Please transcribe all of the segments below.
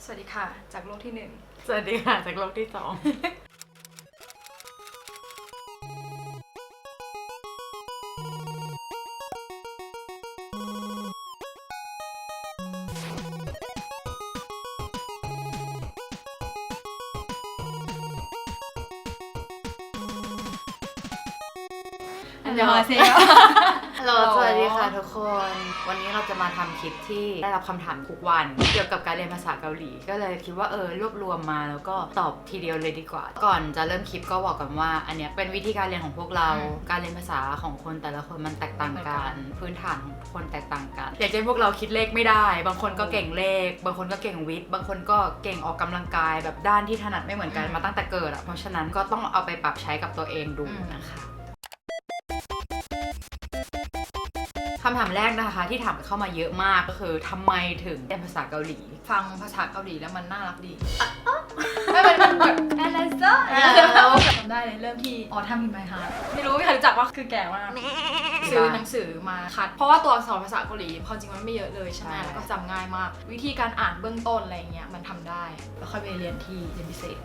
สวัสดีค่ะจากโลกที่ 1สวัสดีค่ะจากโลกที่2อันยองอาเซโย ฮัลโหลสวัสดีค่ะทุกคน วันนี้เราจะมาทำคลิปที่ได้รับคำถามทุกวันเกี่ยวกับการเรียนภาษาเกาหลีก็เลยคิดว่ารวบรวมมาแล้วก็ตอบทีเดียวเลยดีกว่า ก่อนจะเริ่มคลิปก็บอกกันว่าอันเนี้ยเป็นวิธีการเรียนของพวกเราการเรียนภาษาของคนแต่ละคนมันแตกต่างกันพื้นฐานของคนแตกต่างกันอย่างเช่นพวกเราคิดเลขไม่ได้บางคนก็เก่งเลขบางคนก็เก่งวิทย์บางคนก็เก่งออกกำลังกายแบบด้านที่ถนัดไม่เหมือนกันมาตั้งแต่เกิดเพราะฉะนั้นก็ต้องเอาไปปรับใช้กับตัวเองดูนะคะคำถามแรกนะคะที่ถามเข้ามาเยอะมากก็คือทำไมถึงเรียนภาษาเกาหลี ฟังภาษาเกาหลีแล้วมันน่ารักดีไม่เป็นแบบอะไรซะจำได้เลยเริ่มที่ออทัมอินไมฮาร์ทไม่รู้ใครรู้จักว่าคือแก่มากซื้อหนังสือมาคัดเพราะว่าตัวอักษรภาษาเกาหลีความจริงมันไม่เยอะเลยใช่ไหมแล้วก็จำง่ายมากวิธีการอ่านเบื้องต้นอะไรเงี้ยมันทำได้แล้วค่อยไปเรียนที่เรียนพิเศษ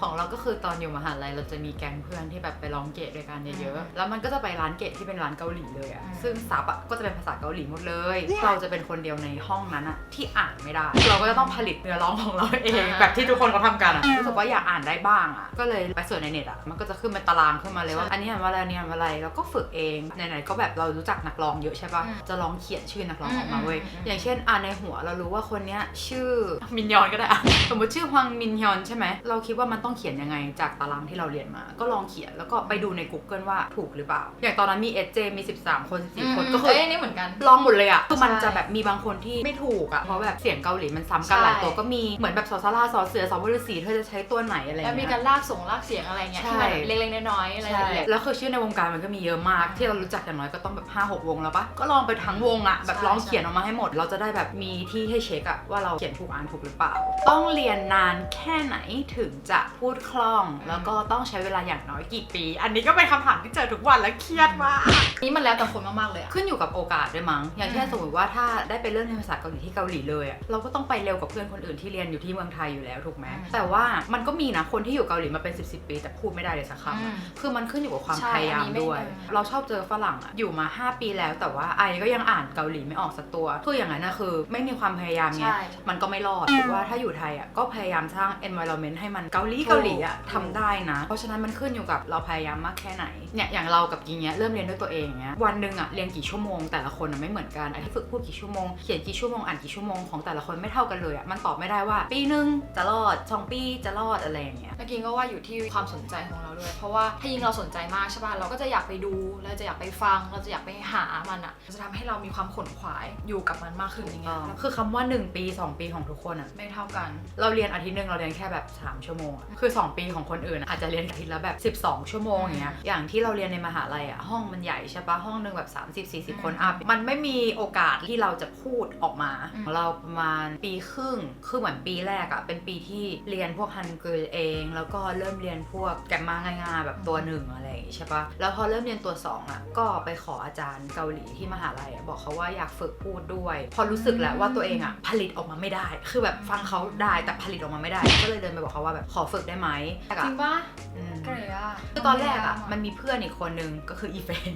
ของเราก็คือตอนอยู่มหาลัยเราจะมีแก๊งเพื่อนที่แบบไปร้องเกตด้วยกันเยอะๆแล้วมันก็จะไปร้านเกตที่เป็นร้านเกาหลีเลยอะซึ่งซับก็จะเป็นภาษาเกาหลีหมดเลยเราจะเป็นคนเดียวในห้องนั้นอะที่อ่านไม่ได้เราก็จะต้องผลิตเนื้อร้องของเราเองแบบที่ทุกคนเขาทำกันอะรู้สึกว่าอยากอ่านได้บ้างอะก็เลยไปเสิร์ชในเน็ตอะมันก็จะขึ้นเป็นตารางขึ้นมาเลยว่าอันนี้อ่านว่าอะไรอันนี้อ่านว่าอะไรแล้วก็ฝึกเองไหนๆก็แบบเรารู้จักนักร้องเยอะใช่ปะจะลองเขียนชื่อนักร้องออกมาเว้ยอย่างเช่นในหัวเรารู้ว่าคนเนี้ยชื่อมินยอนก็ได้สมมติชื่อฮวังมินยอนใช่ไหมเราคิดว่ามันต้องเขียนยังไงจากตารางที่เราเรียนมาก็ลองเขียนแล้วก็ไปดูใน Google ว่าถูกหรือเปล่าอย่างตอนนั้นมี SJ มี13คน14คนก็คือนี่เหมือนกันลองหมดเลยอ่ะคือมันจะแบบมีบางคนที่ไม่ถูกอ่ะเพราะแบบเสียงเกาหลีมันซ้ำกันหลายตัวก็มีเหมือนแบบสอสลาสอเสือสอวฤษีเธอจะใช้ตัวไหนอะไรเงี้ยแล้วมีการลากเสียงอะไรเงี้ยที่แบบเล็กๆน้อยๆอะไรอย่างเงี้ยแล้วคือชื่อในวงการมันก็มีเยอะมากที่เรารู้จักอย่างน้อยก็ต้องแบบ 5-6 วงแล้วปะก็ลองไปทั้งวงอ่ะแบบลองเขียนออกมาให้หมดเราจะได้แบบมีที่ให้เช็คอ่ะว่าเราเขียนถูกอ่านถูกหรือเปล่าต้องเรียนนานแค่ไหนถึงจะพูดคล่องแล้วก็ต้องใช้เวลาอย่างน้อยกี่ปีอันนี้ก็เป็นคำถามที่เจอทุกวันและเครียดมากนี่มันแล้วแต่คนมากๆเลยขึ้นอยู่กับโอกาสด้วยมั้งอย่างเช่นสมมติว่าถ้าได้ไปเรียนภาษาเกาหลีที่เกาหลีเลยอ่ะเราก็ต้องไปเร็วกว่าเพื่อนคนอื่นที่เรียนอยู่ที่เมืองไทยอยู่แล้วถูกไหมแต่ว่ามันก็มีนะคนที่อยู่เกาหลีมาเป็น10 ปีแต่พูดไม่ได้เลยสักคำคือมันขึ้นอยู่กับความพยายามด้วยเราชอบเจอฝรั่งอ่ะอยู่มา5 ปีแล้วแต่ว่าไอก็ยังอ่านเกาหลีไม่ออกสักตัวคืออย่างนั้นนะคือไม่มีความพยายามไงมันก็ไม่รอดหรือว่าถ้าอยู่ไทยอ่ะก็พยายามสร้าง environment ให้มันเกาหลีอ่ะทำได้นะเพราะฉะนั้นมันขึ้นอยู่กับเราพยายามมากแค่ไหนเนี่ยอย่างเรากับกิงเนี้ยเริ่มเรียนด้วยตัวเองเนี้ยวันนึงอ่ะเรียนกี่ชั่วโมงแต่ละคนไม่เหมือนกันไอ้ที่ฝึกพูดกี่ชั่วโมงเขียนกี่ชั่วโมงอ่านกี่ชั่วโมงของแต่ละคนไม่เท่ากันเลยอ่ะมันตอบไม่ได้ว่าปีนึงจะรอด2 ปีจะรอดอะไรอย่างเงี้ยแล้วกิงก็ว่าอยู่ที่ความสนใจของเราด้วยเพราะว่าถ้ายิ่งเราสนใจมากใช่ป่ะเราก็จะอยากไปดูเราจะอยากไปฟังเราจะอยากไปหามันอ่ะจะทำให้เรามีความขนขวายอยู่กับมันมากขึ้นอย่างเงี้ยคือคำว่า1 ปี 2 ปีของทุกคนอ่ะไม่เท่ากันเราเรียนอาทิตย์นึงเราเรียนแค่แบบ3 ชั่วโมงคือ2 ปีของคนอื่นอาจจะเรียนอาทิตย์ละแบบ12 ชั่วโมงอย่างเงี้ยอย่างที่เราเรียนในมหาลัยอ่ะห้องมันใหญ่ใช่ปะห้องนึงแบบ30-40 คนมันไม่มีโอกาสที่เราจะพูดออกมาเราประมาณปีครึ่งคือเหมือนปีแรกอ่ะเป็นปีที่เรียนพวกฮันเกิลเองแล้วก็เริ่มเรียนพวกแกรมมาง่ายๆแบบตัว1อะไรอย่างงี้ใช่ปะแล้วพอเริ่มเรียนตัว2อ่ะก็ไปขออาจารย์เกาหลีที่มหาลัยบอกเขาว่าอยากฝึกพูดด้วยพอรู้สึกแล้วว่าตัวเองอ่ะผลิตออกมาไม่ได้คือแบบฟังเขาได้แต่ผลิตออกมาไม่ได้ก็เลยเดินไปบอกเขาว่าแบบขอฝึกได้ไหมจริงปะก็เลยคือตอนแรกอ่ะมันมีเพื่อนอีกคนนึงก็คืออีเฟน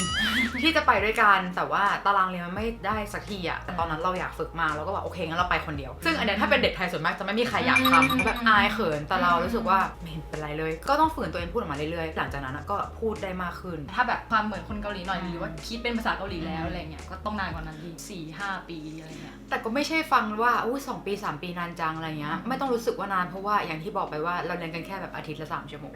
ที่จะไปด้วยกันแต่ว่าตารางเรียนมันไม่ได้สักทีอ่ะแต่ตอนนั้นเราอยากฝึกมากเราก็บอกโอเคงั้นเราไปคนเดียวซึ่งอันนี้ถ้าเป็นเด็กไทยส่วนมากจะไม่มีใครอยากทำแบบอายเขินแต่เรารู้สึกว่าไม่เห็นเป็นไรเลยก็ต้องฝืนตัวเองพูดออกมาเรื่อยๆหลังจากนั้นก็พูดได้มากขึ้นถ้าแบบความเหมือนคนเกาหลีหน่อยหรือว่าคิดเป็นภาษาเกาหลีแล้วอะไรเงี้ยก็ต้องนานกว่านั้นดี4-5 ปีอะไรเงี้ยแต่ก็ไม่ใช่ฟังว่า2 ปี 3 ปีนานจังอะไรเงี้ยไม่ต้องรู้สึกว่านานเพราะว่าอย่างที่บอกไปว่าเราเรียนกันแค่แบบอาทิตย์ละ3 ชั่วโมง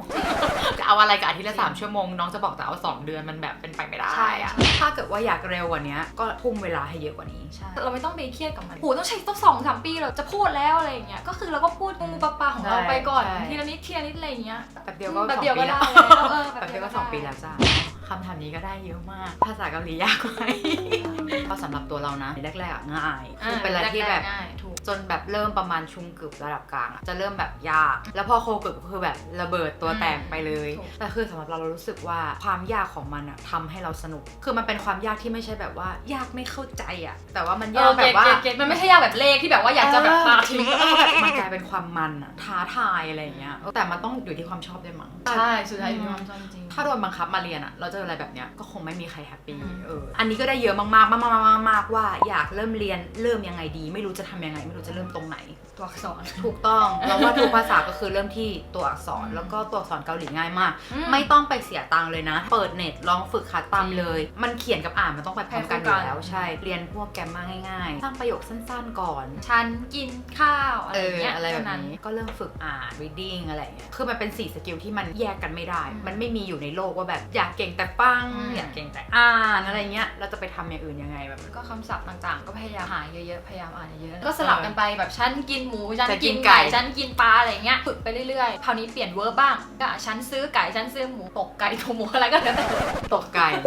จะเอาอะไรกับอาทิตย์ละ3 ชั่วโมงน้องจะบอกจะเอา2 เดือนมันแบบเป็นไปไม่ได้ใช่อะถ้าเกิดว่าอยากเร็วกว่านี้ก็ทุ่มเวลาให้เยอะกว่านี้ใช่เราไม่ต้องไปเครียดกับมันต้องใช้ต้อง2-3 ปีเราจะพูดแล้วอะไรอย่างเงี้ยก็คือเราก็พูดงูปลาของเราไปก่อนทีละนิดอะไรอย่างเงี้ยแบบเดียวก็แบบเดียวก็ได้แบบเดียวก็2 ปีแล้วจ้าค ำถามนี้ก็ได้เยอะมากภาษาเกาหลียากไหม ก็สำหรับตัวเรานะแรกๆอะง่ายคือเป็นอะไรที่แบบ ง่ายถูก จนแบบเริ่มประมาณชุงกึบระดับกลางอะจะเริ่มแบบยากแล้วพอโคกึบก็คือแบบระเบิดตัวแตกไปเลย ถูก แต่คือสำหรับเรารู้สึกว่าความยากของมันอะทำให้เราสนุกคือมันเป็นความยากที่ไม่ใช่แบบว่ายากไม่เข้าใจอะแต่ว่ามันยากแบบว่า เก็ตมันไม่ใช่ยากแบบเลขที่แบบว่าอยากจะแบบปาทิ้ง มันกลายเป็นความมันอะท้าทายอะไรอย่างเงี้ยแต่มันต้องอยู่ที่ความชอบด้วยมั้ง ใช่สุดท้ายอยู่ที่ความชอบจริง ถ้าโดนบังคับมาเรียนอะเราเจออะไรแบบเนี้ยก็คงไม่มีใครแฮปปี้ อืม อันนี้ก็ได้เยอะมากๆว่าอยากเริ่มเรียนเริ่มยังไงดี ไม่รู้จะทำยังไงไม่รู้จะเริ่มตรงไหน ตัวอักษร ถูกต้องเราว่าทุกภาษาก็คือเริ่มที่ตัวอักษรแล้วก็ตัวอักษรเกาหลีง่ายมาก ไม่ต้องไปเสียตังค์เลยนะ เปิดเน็ตลองฝึกคัดตามเลย มันเขียนกับอ่านมันต้องไปพร้อมกันอยู่แล้วใช่เรียนพวกแกรมมาง่ายๆสร้างประโยคสั้นๆก่อน ฉันกินข้าวอะไรอย่างเงี้ย อะไรแบบ เท่า นี้ก็เริ่มฝึกอ่าน reading อะไรอย่างเงี้ยคือมันเป็น4สกิลที่มันแยกกันไม่ได้ มันไม่มีอยู่ในโลกว่าแบบอยากเก่งแต่ฟังอยากเก่งแต่อ่านอะไรเงี้ยเราจะไปทำอย่างอื่นยังไงแบบ ก็คำศัพท์ต่างๆ ก็พยายามหาเยอะๆพยายามอ่านเยอะๆก็สลับกันไปแบบฉันกินหมูฉัน จะกิ กิ น น ไก่ ไก่ฉันกินปลาอะไรเงี้ยฝึกไปเรื่อยๆคราวนี้เปลี่ยนเวิร์บบ้างก็ฉันซื้อไก่ฉันซื้อหมูตกไก่ตกหมูอะไรก็แล้วแต่ ตกไก่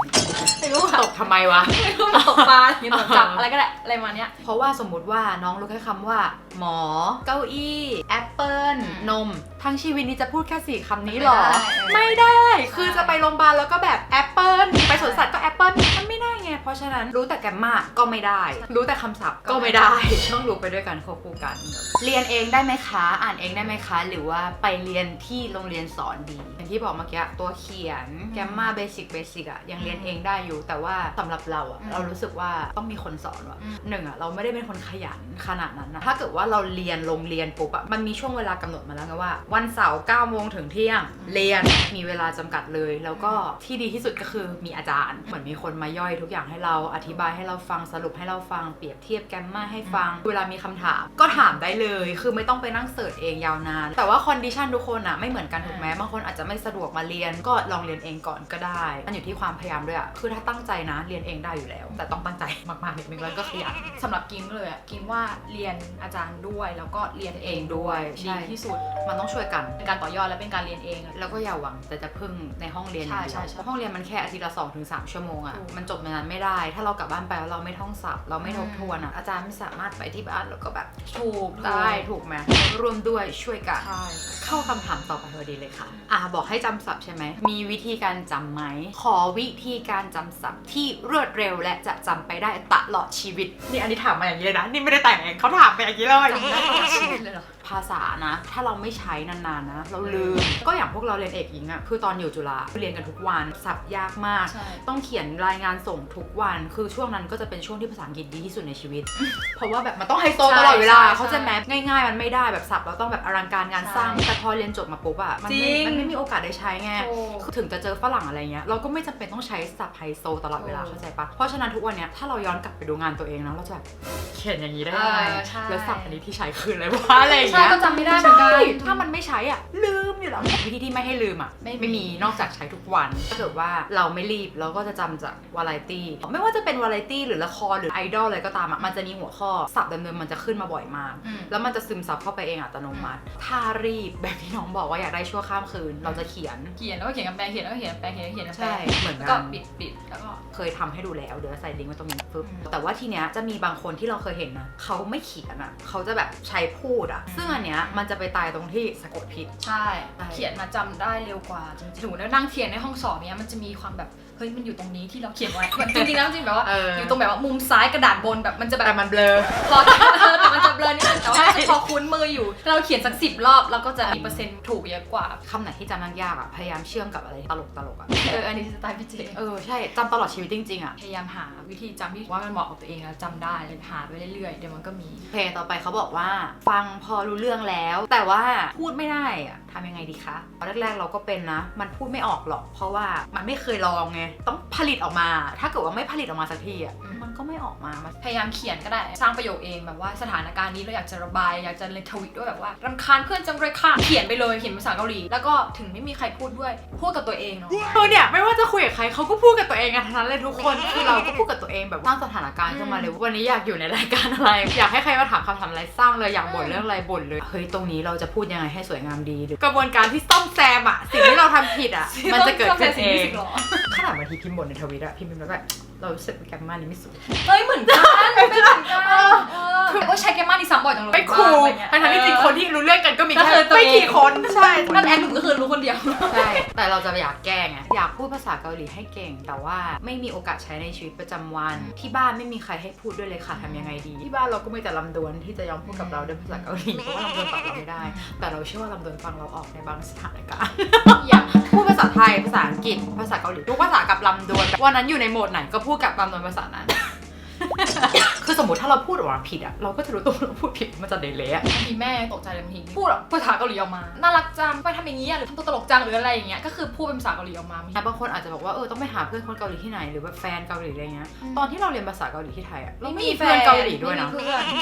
ไม่รู้ ตกทำไมวะ ไม่รู้ตกปลาหรือตกจับอะไรก็ได้อะไรมาเนี้ย เพราะว่าสมมุติว่าน้องรู้แค่คำว่า หมอ เก้าอี้แอปเปิลนม ทั้งชีวิตนี้จะพูดแค่4คำนี้หรอ ไม่ได้ คือจะไปโรงพยาบาลแล้วก็แบบแอปเปิลไปสวนสัตว์ก็แอปเปิลมันไม่ได้ไง เพราะฉะนั้นรู้แต่แกรมมาก็ไม่ได้ รู้แต่คำศัพท์ก็ไม่ได้ ต้องรู้ไปด้วยกันควบคู่กัน เรียนเองได้ไหมคะ อ่านเองได้ไหมคะ หรือว่าไปเรียนที่โรงเรียนสอนดี อย่างที่บอกเมื่อกี้ตัวเขียนแกรมมาเบสิกอะยังเรียนเองได้อยู่ แต่ว่าสำหรับเราอะเรารู้สึกว่าต้องมีคนสอนว่ะหนึ่งอะเราไม่ได้เป็นคนขยันขนาดนั้นนะถ้าเกิดว่าเราเรียนโรงเรียนปุ๊บอะมันมีช่วงเวลากำหนดมาแล้วไงว่า วันเสาร์9 โมงถึงเที่ยงเรียนมีเวลาจำกัดเลย แล้วก็ที่ดีที่สุดก็คือมีอาจารย์เหมือนมีคนมาย่อยทุกอย่างให้เราอธิบายให้เราฟังสรุปให้เราฟังเปรียบเทียบแกรมมาให้ฟังเวลามีคำถามก็ถามได้เลยคือไม่ต้องไปนั่งเสิร์ชเองยาวนานแต่ว่าคอนดิชันทุกคนอะไม่เหมือนกันถูกไหมบางคนอาจจะไม่สะดวกมาเรียนก็ลองเรียนเองก่อนก็ได้มันอยู่ที่ความพยายามด้วยอะคือถ้าตั้งใจนะเรียนเองได้อยู่แล้ว แต่ต้องตั้งใจมากๆนิดนึงแล้วก็ขยัน สำหรับกินเลยอะกินว่าเรียนอาจารย์ด้วยแล้วก็เรียนเองด้วย ใช่ ดีที่สุด มันต้องช่วยกัน เป็นการต่อยอดและเป็นการเรียนเอง แล้วก็อย่าหวังแต่จะพึ่งในห้องเรียนอย่างเดียว ใช่ เพราะห้องเรียนมันแค่อาทิตย์ละ2-3 ชั่วโมงอะ ถูก มันจบในนั้นไม่ได้ ถ้าเรากลับบ้านไปแล้วเราไม่ท่องศัพท์เราไม่ทบทวนอะอาจารย์ไม่สามารถไปที่บ้านแล้วก็แบบ ถูก ได้ถูกไหมร่วมด้วยช่วยกัน ใช่ เข้าคำถามต่อไปพอดีเลยค่ะบอกให้จำศัพท์ใช่ไหมมีวิธีการจำไหมขอวิธีการจำศัพท์ที่รวดเร็วและจะจำไปได้ตลอดชีวิตนี่อันนี้ถามมาอย่างนี้เลยนะนี่ไม่ได้แต่งเองเขาถามมาอย่างนี้เลย จำได้ตลอดชีวิตเลยเหรอ ภาษานะถ้าเราไม่ใช้นานๆนะเราลืมก็อย่างพวกเราเรียนเอกหญิงอะคือตอนอยู่จุฬาเรียนกันทุกวันศัพท์ยากมาก ใช่ ต้องเขียนรายงานส่งทุกวันคือช่วงนั้นก็จะเป็นช่วงที่ภาษาอังกฤษดีที่สุดในชีวิต เพราะว่าแบบมันต้องไฮโซตลอดเวลา ใช่ เขาใจะแมง่ายๆมันไม่ได้แบบศัพท์เราต้องแบบอลังการงานสร้าง ใช่ แต่พอเรียนจบมาปุ๊บอะมัน จริง ไม่มีโอกาสได้ใช้ไง โอ้ คือถึงจะเจอฝรั่งอะไรเงี้ยเราก็ไม่จำเป็นต้องใช้ศัพท์ไฮโซตลอดเวลา โอ้ เข้าใจปะเพราะฉะนั้นทุกวันเนี้ยถ้าเราย้อนกลับไปดูงานตัวเองนะเราจะแบบเขียนอย่างนี้ได้ยังไง ใช่ แล้วศัพท์อันนี้ที่ใช้คืออะไรวะอะไรอย่าง ใช่ เงี้ย ก็จำไม่ได้เหมือนกัน ใช่ถ้ามันไม่ใช้อ่ะลืมอยู่แล้ววิธีที่ไม่ให้ลืมอ่ะ ไม่มี มีนอกจากใช้ทุกวันถ้าเกิดว่าเราไม่รีบเราก็จะจำจากวาไรตี้ไม่ว่าจะเป็นวาไรตี้หรือละครหรือไอดอลอะไรก็ตามอ่ะมันจะมีหัวข้อศัพท์เดิมๆมันจะขึ้นมาบ่อยมาก อืม แล้วมันจะซึมซับเข้าไปเองอัตโนมัติถ้ารีบแบบที่น้องบอกว่าอยากได้ชั่วข้ามคืน เราจะเขียน เขียนแล้วก็เขียนกับแปลงเขียนแล้วก็เขียนกับแปลงเขียนแล้วก็เขียนกับแปล ใช่ ง เหมือน ก็ กัน ปิดแล้วก็ เคยทำให้ดูแล้วเดี๋ยวใส่ลิงก์ไว้ตรงนี้ปึ๊บ อืม แต่ว่าทีเนี้ยจะมีบางคนที่เราเคยเห็นนะเขาไม่เขียนอ่ะเขาจะแบบใช้พูดอ่ะซึ่งอันเนี้ยมันจะไปตายตรงที่สะกดผิด ใช่ เขียนมาจำได้เร็วกว่าจริงๆสมมติว่านั่งเขียนในห้องสอบเนี้ยมันจะมีความแบบเฮ้ยมันอยู่ตรงนี้ที่เราเขียนไว้แบบจริงๆแล้วจริงๆแบบว่า อยู่ตรงแบบว่ามุมซ้ายกระดาษบนแบบมันจะแบบ แต่มันเบลอ พอแต่มันจะเบลอนิดนึงแต่ว่าพอคุ้นมืออยู่ถ้าเราเขียนสัก10 รอบเราก็จะมีเปอร์เซ็นต์ถูกเยอะกว่า คำไหนที่จำยากๆอ่ะพยายามเชื่อมกับอะไรตลกๆอ่ะ อันนี้สไตล์พี่เจ ใช่จำตลอดชีวิตจริงๆอ่ะ พยายามหาวิธีจำที่ว่ามันเหมาะกับตัวเองแล้วจำได้เลยหาไปเรื่อยๆเดี๋ยวมันก็มี เพลงต่อไปเขาบอกว่าฟังพอรู้เรื่องแล้ว แต่ว่าพูดไม่ได้อะทำยังไงดีคะตอนแรกๆเราก็เป็นนะ มันพูดไม่ออกหรอก เพราะว่ามันไม่เคยลองไงต้องผลิตออกมา ถ้าเกิดว่าไม่ผลิตออกมาสักทีอ่ะมันก็ไม่ออกมามัน พยายามเขียนก็ได้สร้างประโยคเองแบบว่าสถานการณ์นี้เราอยากจะระบายอยากจะเลยทวิตด้วยแบบว่ารำคาญเพื่อนจังเลยค่ะเขียนไปเลยเขียนภาษาเกาหลีแล้วก็ถึงไม่มีใครพูดด้วยพูดกับตัวเองเนาะ เนี่ยไม่ว่าจะคุยกับใครเขาก็พูดกับตัวเองกันทั้งนั้นเลยทุกคนคือเราก็พูดกับตัวเองแบบสร้างสถานการณ์ขึ้นมาเลยวันนี้อยากอยู่ในรายการอะไร อยากให้ใครมาถามคำถามอะไรสร้างเลยอยากบ่นเรื่องอะไรบ่นเลยเฮ้ยตรงนี้เราจะพูดยังไงให้สวยงามดีหรือก็ กระบวนการที่ซ่อมแซมอะสิ่งที่เราทำผิดอะมันจะเกิดขึ้นเอง หรอ ขนาดบางทีพิมพ์บนในทวิตอะพิมพ์แบบเรารู้สึกแกมมานี้ไม่สวย เฮ้ยเหมือนกันเป็นเหมือนกันใช้แกมมานี่ซ้ำบ่อยจังเลย ไม่คูลทั้งที่จริงคนที่รู้เรื่องกันก็มีแค่ไม่กี่คนใช่ นั่นแอนหนูก็คือรู้คนเดียว ใช่แต่เราจะอยากแก้ไงอยากพูดภาษาเกาหลีให้เก่งแต่ว่าไม่มีโอกาสใช้ในชีวิตประจำวันที่บ้านไม่มีใครให้พูดด้วยเลยค่ะทำยังไงดีที่บ้านเราก็มีแต่ลำดวนที่จะยอมพูดกับเราด้วยภาษาเกาหลีเพราะว่าลำดวนฟังเราไม่ได้แต่เราเชื่อว่าลำดวนฟังเราออกในบางสถานการณ์อย่างพูดภาษาไทยภาษาอังกฤษภาษาเกาหลีทุกภาษากับลำดวนวันนั้นอยู่ในโหมดไหนก็พูดกับลำดวนภาษานั้น คือสมมติถ้าเราพูดออกมาผิดอะเราก็จะรู้ตัวเราพูดผิดมันจะเดเละ บางทีแม่ตกใจเลยบางทีพูดภาษาเกาหลีออกมาน่ารักจังไปทำอย่างนี้หรือทำตัวตลกจังหรืออะไรอย่างเงี้ยก็คือพูดเป็นภาษาเกาหลีออกมา บางคนอาจจะบอกว่าต้องไปหาเพื่อนคนเกาหลีที่ไหนหรือแบบแฟนเกาหลีอะไรเงี้ยตอนที่เราเรียนภาษาเกาหลีที่ไทยอะเราไม่มีเพื่อนเกาหลีด้วยน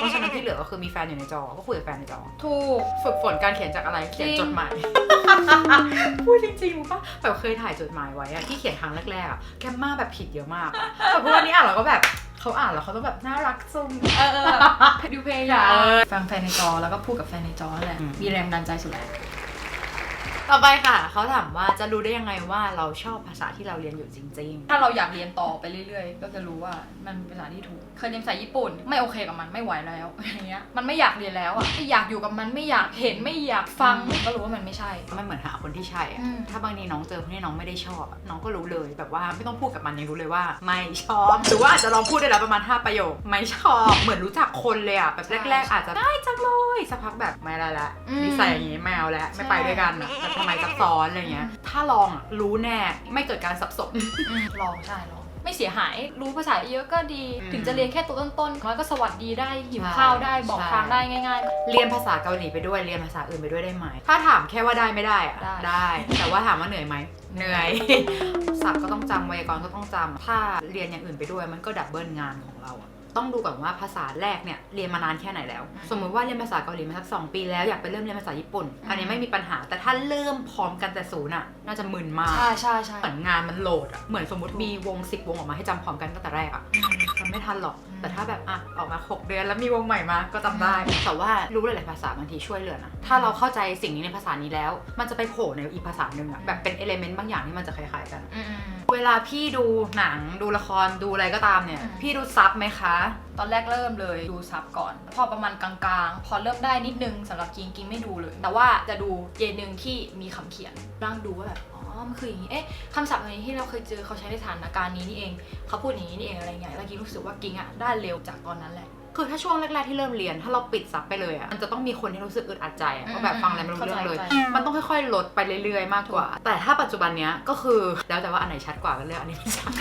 ะเพราะฉะนั้นที่เหลือก็คือมีแฟนอยู่ในจอก็คุยกับแฟนในจอ ถูก ฝึกฝนการเขียนจากอะไรเขียนจดหมาย พูดจริงๆป่ะแบบเคยถ่ายจดหมายไว้อะที่เขียนครั้งแรกๆอะแกมมาแบบผิดเยอะมากแต่พวกนี้อ่านเราก็แบบเขาอ่านแล้วเขาต้องแบบน่ารักซุ่มดูเพย์ยาฟังแฟนในจอแล้วก็พูดกับแฟนในจอแหละมีแรงดันใจสุดแล้วต่อไปค่ะเขาถามว่าจะรู้ได้ยังไงว่าเราชอบภาษาที่เราเรียนอยู่จริงๆถ้าเราอยากเรียนต่อไปเรื่อยๆก็จะรู้ว่ามันเป็นภาษาที่ถูกเคยเรียนภาษาญี่ปุ่นไม่โอเคกับมันไม่ไหวแล้วอย่างเงี้ยมันไม่อยากเรียนแล้วอ่ะไม่อยากอยู่กับมันไม่อยากเห็นไม่อยากฟังก็รู้ว่ามันไม่ใช่มันเหมือนหาคนที่ใช่ถ้าบางทีน้องเจอคนที่น้องไม่ได้ชอบน้องก็รู้เลยแบบว่าไม่ต้องพูดกับมันยังรู้เลยว่าไม่ชอบหรือว่าอาจจะลองพูดได้แล้วประมาณ5ประโยคไม่ชอบเหมือนรู้จักคนเลยอ่ะแบบแรกๆอาจจะได้จังเลยสักพักแบบไม่ได้ละนิสัยอย่างงี้แมวแล้วไม่ไปด้วยกันแบบทำไมซับซ้อนอะไรเงี้ยถ้าลองรู้แน่ไม่เกิดการสับสนลองใช่ลองไม่เสียหายรู้ภาษาเยอะก็ดีถึงจะเรียนแค่ตัวต้นๆมันก็สวัสดีได้หิวข้าวได้บอกทางได้ง่ายๆเรียนภาษาเกาหลีไปด้วยเรียนภาษาอื่นไปด้วยได้ไหมถ้าถามแค่ว่าได้ไม่ได้อะได้แต่ว่าถามว่าเหนื่อยไหมเหนื่อยศัพท์ก็ต้องจำไวยากรณ์ก็ต้องจำถ้าเรียนอย่างอื่นไปด้วยมันก็ดับเบิลงานของเราต้องดูก่อนว่าภาษาแรกเนี่ยเรียนมานานแค่ไหนแล้วสมมติว่าเรียนภาษาเกาหลีมาสัก2 ปีแล้วอยากไปเริ่มเรียนภาษาญี่ปุ่นอันนี้ไม่มีปัญหาแต่ถ้าเริ่มพร้อมกันแต่ศูนย์อะน่าจะมึนมากใช่เหมือนงานมันโหลดอะเหมือนสมมติมีวง10 วงออกมาให้จำพร้อมกันตั้งแต่แรกอะจำไม่ทันหรอกแต่ถ้าแบบออกมา6 เดือนแล้วมีวงใหม่มาก็จำได้แต่ว่ารู้หลายๆภาษาบางทีช่วยเหลือนะถ้าเราเข้าใจสิ่งนี้ในภาษานี้แล้วมันจะไปโผล่ในอีกภาษาหนึ่งอะแบบเป็นเอลิเมนต์บางอย่างที่มันจะคล้ายๆกันเวลาพี่ดูหนังดูละครดูอะไรก็ตามเนี่ยพี่ดูซับไหมคะตอนแรกเริ่มเลยดูซับก่อนพอประมาณกลางๆพอเริ่มได้นิดนึงสำหรับกิงไม่ดูเลยแต่ว่าจะดูเยนึงที่มีคำเขียนร่างดูว่าแบบมันคืออย่างนี้คำศัพท์อะไรที่เราเคยเจอเขาใช้ในสถานการณ์นี้นี่เองเขาพูดอย่างนี้นี่เองอะไรเงี้ยแล้วกิงรู้สึกว่ากิงอะได้เร็วจากตอนนั้นแหละคือถ้าช่วงแรกๆที่เริ่มเรียนถ้าเราปิดซับไปเลยอ่ะมันจะต้องมีคนที่รู้สึกอึดอัดใจอ่ะก็แบบฟังอะไรไม่รู้เรื่องเลยมันต้องค่อยๆลดไปเรื่อยๆมากกว่าแต่ถ้าปัจจุบันเนี้ยก็คือแล้วแต่ว่าอันไหนชัดกว่าก็เลือกอันนี้ไม่ชัด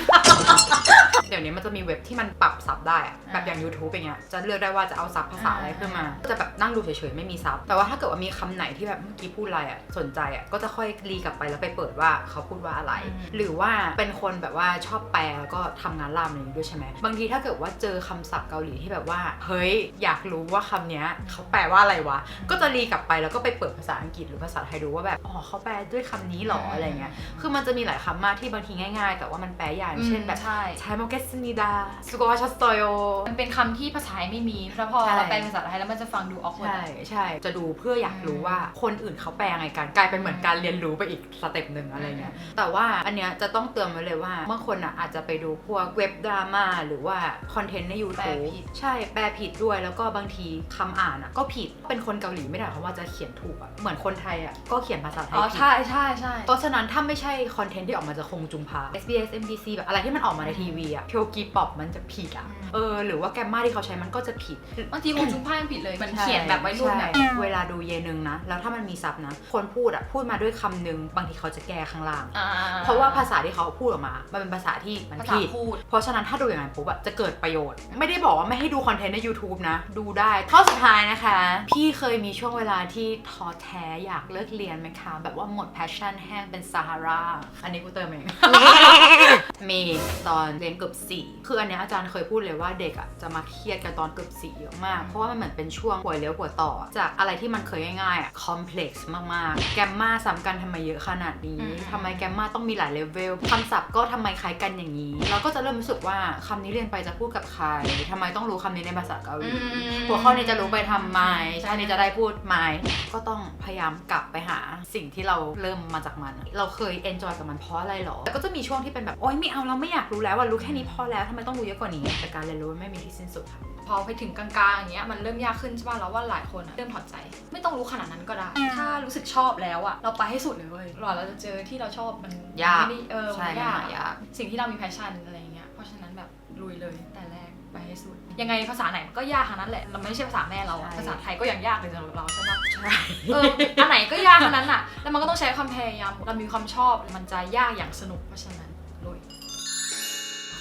เดี๋ยวนี้มันจะมีเว็บที่มันปรับซับได้อะแบบอย่าง YouTube อย่างเงี้ยจะเลือกได้ว่าจะเอาซับภาษาอะไรขึ้นมาจะแบบนั่งดูเฉยๆไม่มีซับแต่ว่าถ้าเกิดว่ามีคำไหนที่แบบเมื่อกี้พูดอะไรอ่ะสนใจอ่ะก็จะค่อยรีกลับไปแล้วไปเปิดว่าเขาพูดว่าอะไรหรือว่าเป็นคนแบบว่าชอบแปลแล้วก็ทำงานล่ามอะไรอย่างงี้ด้วยใช่ไหมบางทีถ้าเกิดว่าเจอคำศัพท์เกาหลีที่แบบว่าเฮ้ยอยากรู้ว่าคำเนี้ยเขาแปลว่าอะไรวะก็จะรีกลับไปแล้วก็ไปเปิดภาษาอังกฤษหรือภาษาไทยดูว่าแบบเขาแปลด้วยคำนี้หรออะไรเงี้ยคือมันจะมีหลายคำมากที่บางทีง่ายๆแต่ว่ามันแปลยากเช่นแบบใช้โมเกสนิดาสุโกวาชัสโตโยมันเป็นคำที่ภาษาไทยไม่มีแล้วพอเราแปลภาษาไทยแล้วมันจะฟังดูออกใช่จะดูเพื่ออยากรู้ว่าคนอื่นเขาแปลไงกันกลายเป็นเหมือนการเรียนรู้ไปอีกสเต็ปนึงอะไรเงี้ยแต่ว่าอันเนี้ยจะต้องเตือนไว้เลยว่าบางคนอาจจะไปดูพวกเว็บดราม่าหรือว่าคอนเทนต์ใน YouTube ใช่แปลผิดด้วยแล้วก็บางทีคำอ่านก็ผิดเป็นคนเกาหลีไม่ได้เพราะว่าจะเขียนถูกเหมือนคนไทยก็เขียนภาษาไทยผิดใช่เพราะฉะนั้นถ้าไม่ใช่คอนเทนต์ที่ออกมาจากคงจุมพา SBS MBC แบบอะไรที่มันออกมาในทีวีเพียวกีป๊อปมันจะผิดหรือว่าแกมมาที่เขาใช้มันก็จะผิดบางทีคงจุมพายังผิดเลยมันเขียนแบบไว้รุ่นแบบเวลาดูเยนึงนะแล้วถ้ามันมีซับนะคนพูดมาด้วยคำนึงบางทีเขาจะแก้ข้างล่างเพราะว่าภาษาที่เขาพูดออกมามันเป็นภาษาที่มันผิดเพราะฉะนั้นถ้าดูอย่างนั้นปุ๊บจะเกิดประโยชน์ไม่ได้บอกว่าไม่ให้ดูคอนเทนต์ใน YouTube นะดูได้ข้อสุดท้ายนะคะพี่เคยมีช่วงเวลาที่ท้อแท้อยากเลิกเรียนไหมคะแบบว่าหมด passion แห้งเป็นซาฮาราอันนี้กูเติมเอง มีตอนเรียนเกือบ4คืออันนี้อาจารย์เคยพูดเลยว่าเด็กจะมาเครียดกันตอนเกือบ4เยอะมากเพราะว่ามันเหมือนเป็นช่วงป่วยเลี้ยวป่วยต่อจากอะไรที่มันเคยง่ายๆคอมเพล็กซ์มากๆแกมมาซ้ำกันทำไมเยอะขนาดนี้ทำไมแกมมาต้องมีหลายเลเวลคำศัพท์ก็ทำไมคล้ายกันอย่างนี้เราก็จะเริ่มรู้สึกว่าคำนี้เรียนไปจะพูดกับใครทำไมต้องรู้คำนี้ใน นภาษาเกาหลีหัวข้อนี้จะรู้ไปทำไมชาตินี้จะได้พูดไหมก็ต้องพยายามกลับไปหาสิ่งที่เราเริ่มมาจากมันเราเคยเอนจอยกับมันเพราะอะไรหรอแล้วก็จะมีช่วงที่เป็นแบบโอ๊ยไม่เอาเราไม่อยากรู้แล้วว่ารู้แค่นี้พอแล้วทำไมต้องรู้เยอะกว่านี้แต่การเรียนรู้ไม่มีที่สิ้นสุดค่ะพอไปถึงกลางๆอย่างเงี้ยมันเริ่มยากขึ้นใช่ป่ะเราว่าหลายคนเริ่มถอดใจไม่ต้องรู้ขนาดนั้นก็ได้ถ้ารู้สึกชอบแล้วอะเราไปให้สุดเลยเว้ยกว่าเราจะเจอที่เราชอบมันยากมันยากสิ่งที่เรามีแพชชั่นอะไรอย่างเงี้ยเพราะฉะนั้นแบบลุยเลยแต่แรกไปให้สุดยังไงภาษาไหนก็ยากทั้งนั้นแหละเราไม่ใช่ภาษาแม่เราภาษาไทยก็ยังยากเลยสำหรับเราใช่ปะใช่ อันไหนก็ยากทั้งนั้นอะแล้วมันก็ต้องใช้ความพยายามเรามีความชอบมันจะยากอย่างสนุกเพราะฉะนั้นลุย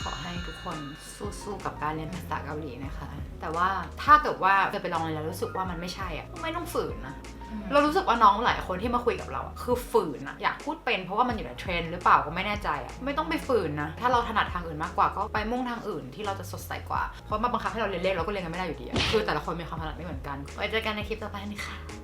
ขอให้ทุกคนสู้ๆกับการเรียนภาษาเกาหลีนะคะแต่ว่าถ้าเกิดว่าเคยไปลองแล้วรู้สึกว่ามันไม่ใช่อ่ะไม่ต้องฝืนนะเรารู้สึกว่าน้องหลายคนที่มาคุยกับเราคือฝืนอะอยากพูดเป็นเพราะว่ามันอยู่ในเทรนด์หรือเปล่าก็ไม่แน่ใจอะไม่ต้องไปฝืนนะถ้าเราถนัดทางอื่นมากกว่าก็ไปมุ่งทางอื่นที่เราจะสดใสกว่าเพราะมาบังคับให้เราเรียนเลขเราก็เรียนกันไม่ได้อยู่ดีคือแต่ละคนมีความถนัดไม่เหมือนกันไว้เจอกันในคลิปต่อไปนะคะ